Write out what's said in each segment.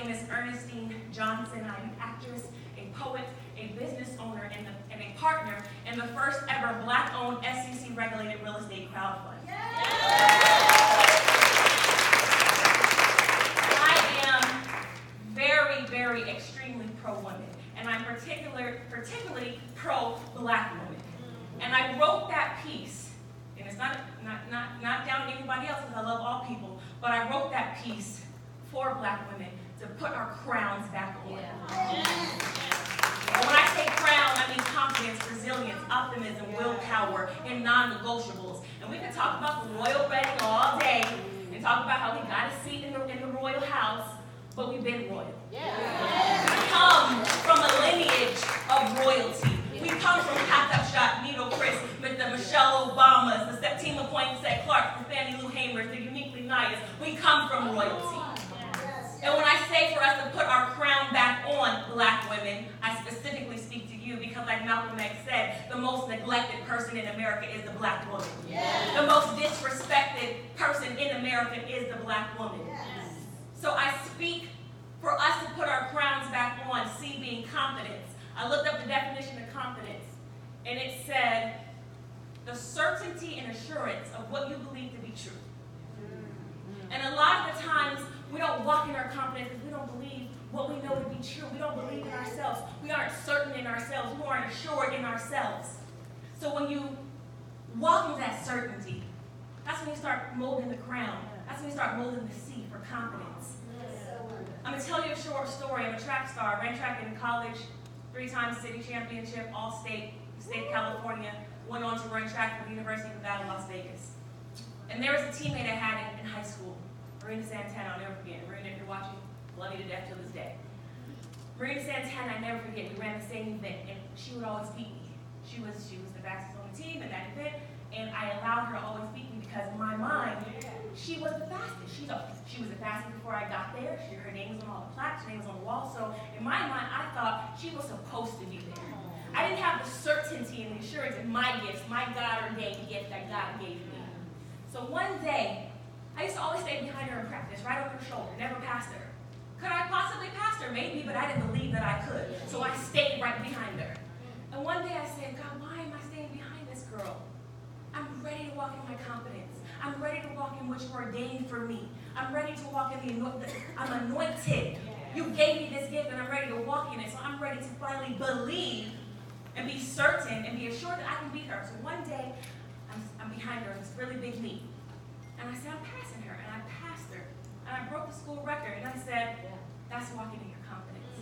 name is Ernestine Johnson. I'm an actress, a poet, a business owner, and a partner in the first ever Black-owned SEC-regulated real estate crowdfund. I am very, very extremely pro-women, and I'm particularly pro-Black women. And I wrote that piece, and it's not down to anybody else because I love all people, but I wrote that piece for Black women to put our crowns back on. And when I say crown, I mean confidence, resilience, optimism, willpower, and non-negotiables. And we can talk about the royal wedding all day and talk about how we got a seat in the royal house, but we've been royal. We come from a lineage of royalty. We come from Hatshepsut, Nito Chris, with the Michelle Obamas, the Septima Poinsett Clark, the Fannie Lou Hamers, the uniquely Nias. We come from royalty. And when I say for us to put our crown back on, Black women, I specifically speak to you because, like Malcolm X said, the most neglected person in America is the Black woman. The most disrespected person in America is the Black woman. So I speak for us to put our crowns back on, C being confidence. I looked up the definition of confidence, and it said, the certainty and assurance of what you believe to be true. And a lot of the times, we don't walk in our confidence because we don't believe what we know to be true. We don't believe in ourselves. We aren't certain in ourselves. We aren't assured in ourselves. So when you walk into that certainty, that's when you start molding the crown. That's when you start molding the C for confidence. I'm going to tell you a short story. I'm a track star. I ran track in college, 3-time city championship, all-state, state of California. Went on to run track for the University of Nevada, Las Vegas. And there was a teammate I had in high school, Marina Santana. I'll never forget. Marina, if you're watching, love you to death till this day. Marina Santana, I never forget. We ran the same event, and she would always beat me. She was the fastest on the team in that event, and I allowed her to always beat me because in my mind, she was the fastest. She was the fastest before I got there. Her name was on all the plaques. Her name was on the wall. So in my mind, I thought she was supposed to be there. I didn't have the certainty and the assurance in my gifts, my God-ordained gift that God gave me. So one day, I used to always stay behind her in practice, right over her shoulder, never past her. Could I possibly pass her? Maybe, but I didn't believe that I could. So I stayed right behind her. And one day I said, God, why am I staying behind this girl? I'm ready to walk in my confidence. I'm ready to walk in what you ordained for me. I'm ready to walk in I'm anointed. You gave me this gift and I'm ready to walk in it. So I'm ready to finally believe and be certain and be assured that I can beat her. So one day, I'm behind her in this really big meet. And I said, I'm passing her. And I passed her. And I broke the school record. And I said, that's walking in your confidence.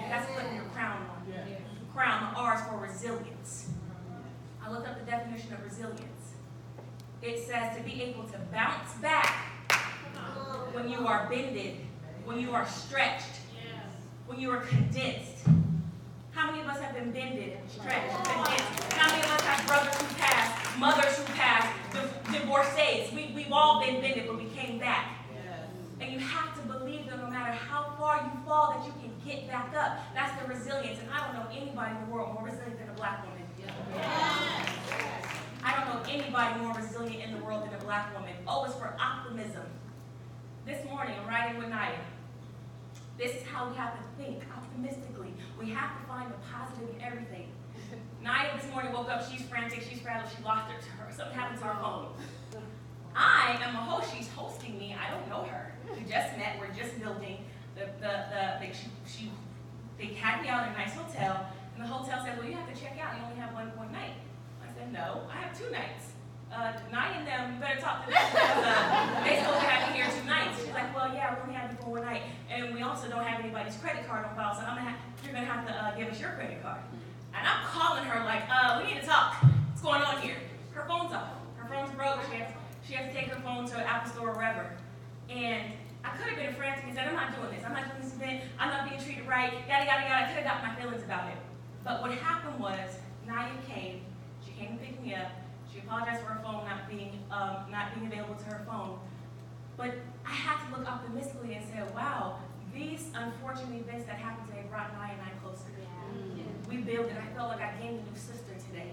That's putting your crown on. Crown, the R is for resilience. I looked up the definition of resilience. It says to be able to bounce back when you are bended, when you are stretched, when you are condensed. How many of us have been bended, stretched, condensed? How many of us have brothers who passed, mothers who passed, divorcees? We've all been bended, but we came back. And you have to believe that no matter how far you fall, that you can get back up. That's the resilience. And I don't know anybody in the world more resilient than a Black woman. I don't know anybody more resilient in the world than a Black woman. O is for optimism. This morning, I'm riding with Naya. This is how we have to think optimistically. We have to find the positive in everything. Naya this morning woke up, she's frantic, she's frazzled, she lost her, something happened to her phone. I am a host, she's hosting me, I don't know her. We just met, we're just building. They had me out in a nice hotel, and the hotel said, well, you have to check out, you only have one night. I said, no, I have 2 nights. Naya and them, you better talk to them because they supposed to have me here 2 nights. She's like, well, yeah, we only have you for 1 night, and we also don't have anybody's credit card on file, so you're gonna have to give us your credit card. And I'm calling her like, we need to talk. What's going on here? Her phone's off. Her phone's broke. She has to take her phone to an Apple store or wherever. And I could have been frantic and said, I'm not doing this. I'm not doing this event. I'm not being treated right. Yada, yada, yada. I could have got my feelings about it. But what happened was, Naya came. She came to pick me up. She apologized for her phone not being available to her phone. But I had to look optimistically and say, wow, these unfortunate events that happened today brought Naya and I closer. We built it. I felt like I gained a new sister today.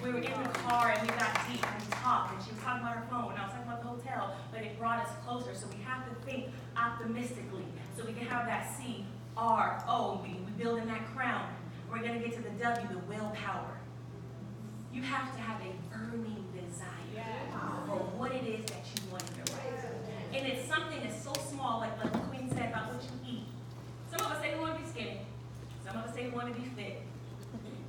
We were in the car and we got deep and we talked, and she was talking about her phone and I was talking about the hotel, but it brought us closer. So we have to think optimistically. So we can have that C.R.O. We build in that crown. We're going to get to the W, the willpower. You have to have a burning desire for what it is that you want in your life. And it's something that's so small, like the Queen said about what you eat. Some of us say we want to be skinny. Some of us say we want to be fit.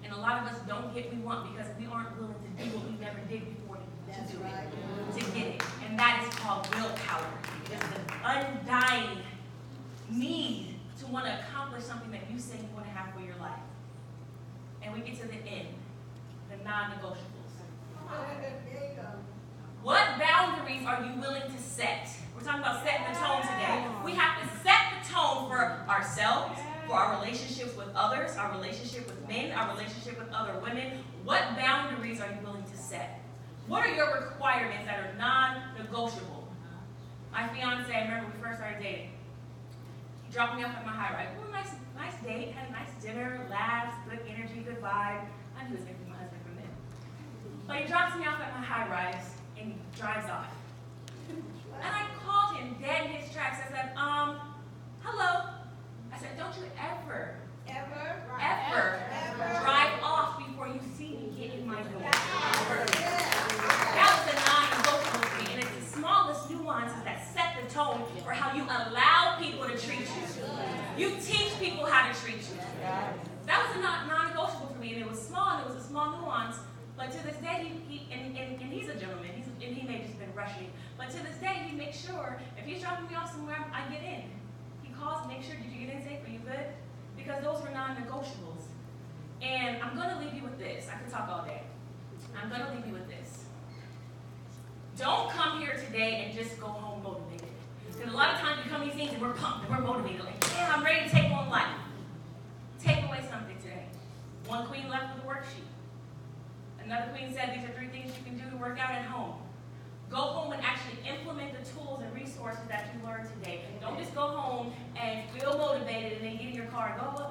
And a lot of us don't get what we want because we aren't willing to do what we never did before to do it, to get it. And that is called willpower. It's an undying need to want to accomplish something that you say you want to have for your life. And we get to the end, the non-negotiables. What boundaries are you willing to set? We're talking about setting the tone today. We have to set the tone for ourselves, for our relationships with others, our relationship with men, our relationship with other women. What boundaries are you willing to set? What are your requirements that are non-negotiable? My fiance, I remember when we first started dating. He dropped me off at my high-rise. Well, nice date, had a nice dinner, laughs, good energy, good vibe. I knew he was going to be my husband from then. But he drops me off at my high-rise and he drives off. And I called him dead in his tracks. I said, hello. I said, don't you ever drive off before you see me get in my door. That was a non-negotiable for me. And it's the smallest nuances that set the tone for how you allow people to treat you. You teach people how to treat you. That was a non-negotiable for me. And it was small, and it was a small nuance. But to this day, and he's a gentleman, and he may have just been rushing. But to this day, he makes sure, if he's dropping me off somewhere, I get in. He calls, make sure, did you get in safe? Are you good? Because those were non-negotiables. And I'm going to leave you with this. I could talk all day. I'm going to leave you with this. Don't come here today and just go home motivated. Because a lot of times we come to these things and we're pumped and we're motivated. Like, yeah, I'm ready to take on life. Take away something today. One queen left with a worksheet. Another queen said these are 3 things you can do to work out at home. Go home and actually implement the tools and resources that you learned today. Don't just go home and feel motivated and then get in your car and go, well,